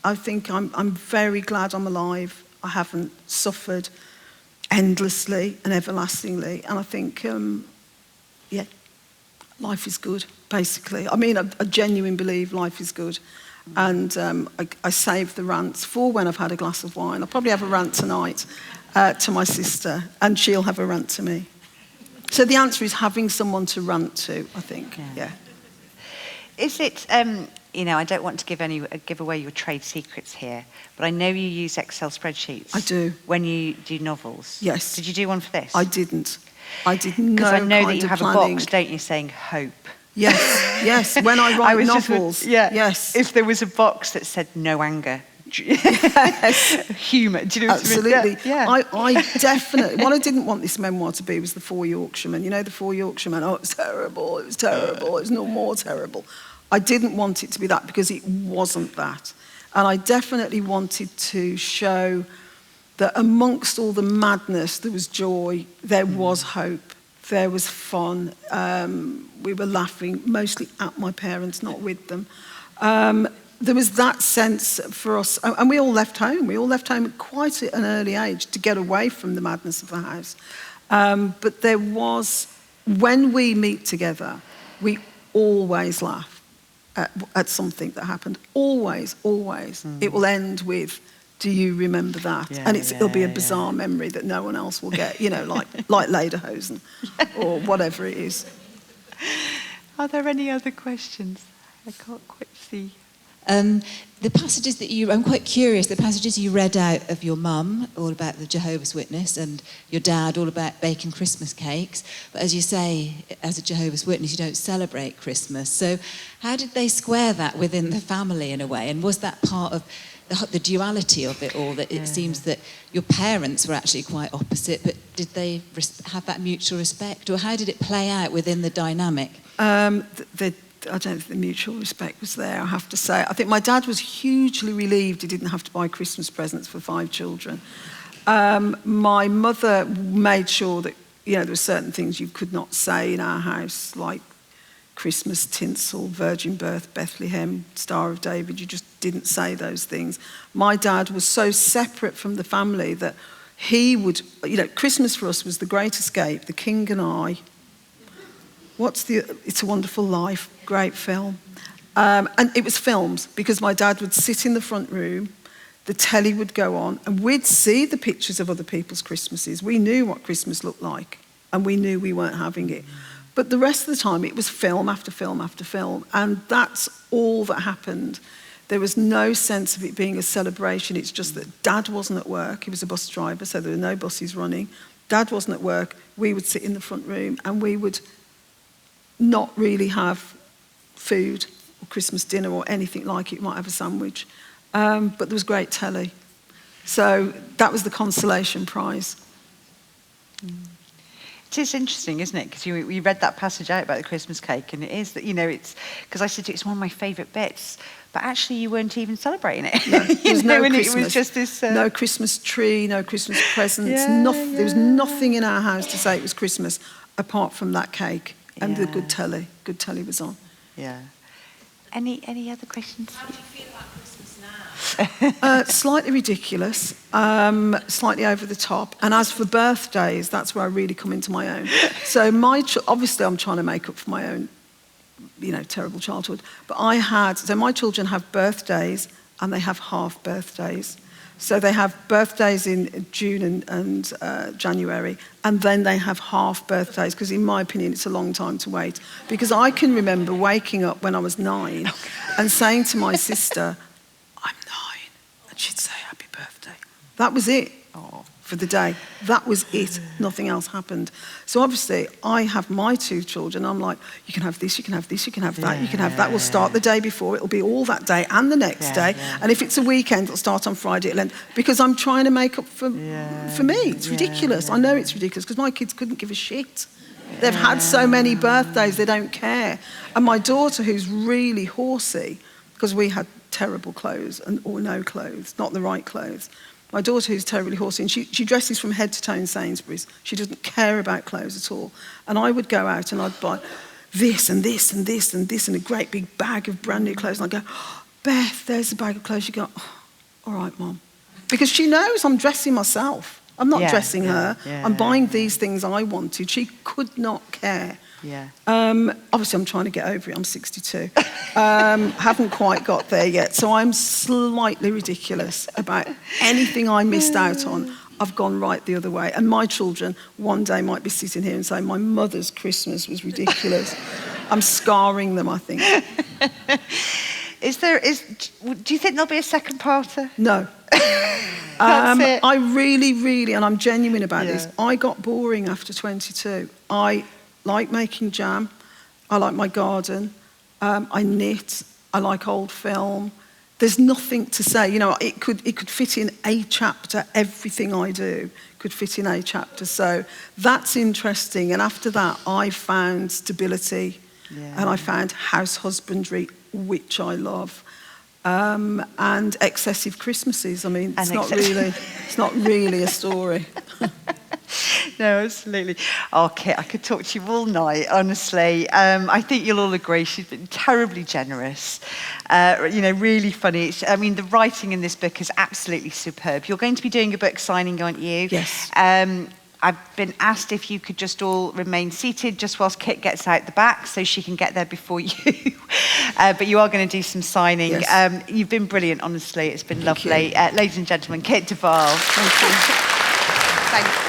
Speaker 2: I think I'm very glad I'm alive. I haven't suffered endlessly and everlastingly. And I think, yeah, life is good, basically. I mean, I genuinely believe life is good. And I save the rants for when I've had a glass of wine. I'll probably have a rant tonight to my sister, and she'll have a rant to me. So the answer is having someone to rant to, I think, yeah.
Speaker 1: Is it, you know, I don't want to give away your trade secrets here, but I know you use Excel spreadsheets.
Speaker 2: I do.
Speaker 1: When you do novels.
Speaker 2: Yes.
Speaker 1: Did you do one for this?
Speaker 2: I didn't. I did no
Speaker 1: Because I know that
Speaker 2: kind
Speaker 1: you
Speaker 2: of
Speaker 1: have
Speaker 2: planning.
Speaker 1: a box, don't you, saying hope.
Speaker 2: Yes, yes. When I write novels,
Speaker 1: yes. If there was a box that said no anger, humour, do you know what
Speaker 2: absolutely.
Speaker 1: I mean? Yeah.
Speaker 2: I definitely. What I didn't want this memoir to be was the 4 Yorkshiremen. You know, the 4 Yorkshiremen. Oh, it was terrible. It was terrible. It was no more terrible. I didn't want it to be that because it wasn't that, and I definitely wanted to show that amongst all the madness, there was joy. There was hope. There was fun. We were laughing, mostly at my parents, not with them. There was that sense for us, and we all left home. We all left home at quite an early age to get away from the madness of the house. But there was, when we meet together, we always laugh at something that happened. Always, always. It will end with, do you remember that?
Speaker 1: Yeah,
Speaker 2: and it'll be a bizarre memory that no one else will get, you know, like Lederhosen or whatever it is.
Speaker 1: Are there any other questions? I can't quite see.
Speaker 6: The passages that I'm quite curious, the passages you read out of your mum, all about the Jehovah's Witness, and your dad, all about baking Christmas cakes. But as you say, as a Jehovah's Witness, you don't celebrate Christmas. So how did they square that within the family in a way? And was that part of the duality of it all, that it seems that your parents were actually quite opposite, but did they have that mutual respect? Or how did it play out within the dynamic?
Speaker 2: I don't think the mutual respect was there, I have to say. I think my dad was hugely relieved he didn't have to buy Christmas presents for 5 children. My mother made sure that, you know, there were certain things you could not say in our house, like Christmas tinsel, virgin birth, Bethlehem, Star of David. You just didn't say those things. My dad was so separate from the family that he would, you know, Christmas for us was The Great Escape, The King and I. It's a Wonderful Life, great film. And it was films, because my dad would sit in the front room, the telly would go on, and we'd see the pictures of other people's Christmases. We knew what Christmas looked like, and we knew we weren't having it. But the rest of the time, it was film after film after film, and that's all that happened. There was no sense of it being a celebration. It's just that Dad wasn't at work. He was a bus driver, so there were no buses running. Dad wasn't at work. We would sit in the front room, and we would not really have food or Christmas dinner or anything like it. We might have a sandwich. But there was great telly. So that was the consolation prize.
Speaker 1: It is interesting, isn't it? Because you read that passage out about the Christmas cake, and it is that, you know, it's because I said to you, it's one of my favourite bits, but actually you weren't even celebrating it.
Speaker 2: No, there was no Christmas.
Speaker 1: It was just this
Speaker 2: no Christmas tree, no Christmas presents. There was nothing in our house to say it was Christmas apart from that cake and the good telly. Good telly was on.
Speaker 1: Yeah. Any other questions?
Speaker 5: How do you feel about Christmas now?
Speaker 2: Slightly ridiculous, slightly over the top. And as for birthdays, that's where I really come into my own. So obviously I'm trying to make up for my own, you know, terrible childhood. But my children have birthdays and they have half birthdays. So they have birthdays in June and January, and then they have half birthdays, because in my opinion, it's a long time to wait. Because I can remember waking up when I was 9 and saying to my sister, I'm 9, and she'd say, happy birthday. That was it for the day. That was it. Nothing else happened. So obviously, I have my 2 children. I'm like, you can have this, you can have this, you can have that, you can have that. We'll start the day before. It'll be all that day and the next day. Yeah. And if it's a weekend, it'll start on Friday. It'll end. Because I'm trying to make up for me. It's ridiculous. I know it's ridiculous, because my kids couldn't give a shit. They've had so many birthdays, they don't care. And my daughter, who's really horsey, because we had terrible clothes or no clothes, not the right clothes, My daughter, who's terribly horsey, and she dresses from head to toe in Sainsbury's. She doesn't care about clothes at all. And I would go out and I'd buy this and this and this and this and a great big bag of brand new clothes. And I'd go, oh, Beth, there's a bag of clothes. She'd go, oh, all right, Mum. Because she knows I'm dressing myself. I'm not dressing her. I'm buying these things I wanted. She could not care.
Speaker 1: Yeah.
Speaker 2: Obviously, I'm trying to get over it. I'm 62. Haven't quite got there yet. So I'm slightly ridiculous about anything I missed out on. I've gone right the other way. And my children one day might be sitting here and saying, my mother's Christmas was ridiculous. I'm scarring them, I think.
Speaker 1: Do you think there'll be a second parter?
Speaker 2: No.
Speaker 1: That's it.
Speaker 2: I really, and I'm genuine about this, I got boring after 22. I like making jam. I like my garden. I knit. I like old film. There's nothing to say. You know, it could fit in a chapter. Everything I do could fit in a chapter. So that's interesting. And after that, I found stability. And I found house husbandry, which I love. And excessive Christmases. I mean, it's not really a story.
Speaker 1: No, absolutely. Oh, Kit, I could talk to you all night, honestly. I think you'll all agree she's been terribly generous, really funny. The writing in this book is absolutely superb. You're going to be doing a book signing, aren't you?
Speaker 2: Yes.
Speaker 1: I've been asked if you could just all remain seated just whilst Kit gets out the back so she can get there before you. But you are going to do some signing.
Speaker 2: Yes.
Speaker 1: You've been brilliant, honestly. It's been
Speaker 2: Thank
Speaker 1: lovely.
Speaker 2: you.
Speaker 1: Ladies and gentlemen, Kit de Waal.
Speaker 2: Thank you.
Speaker 1: Thank you.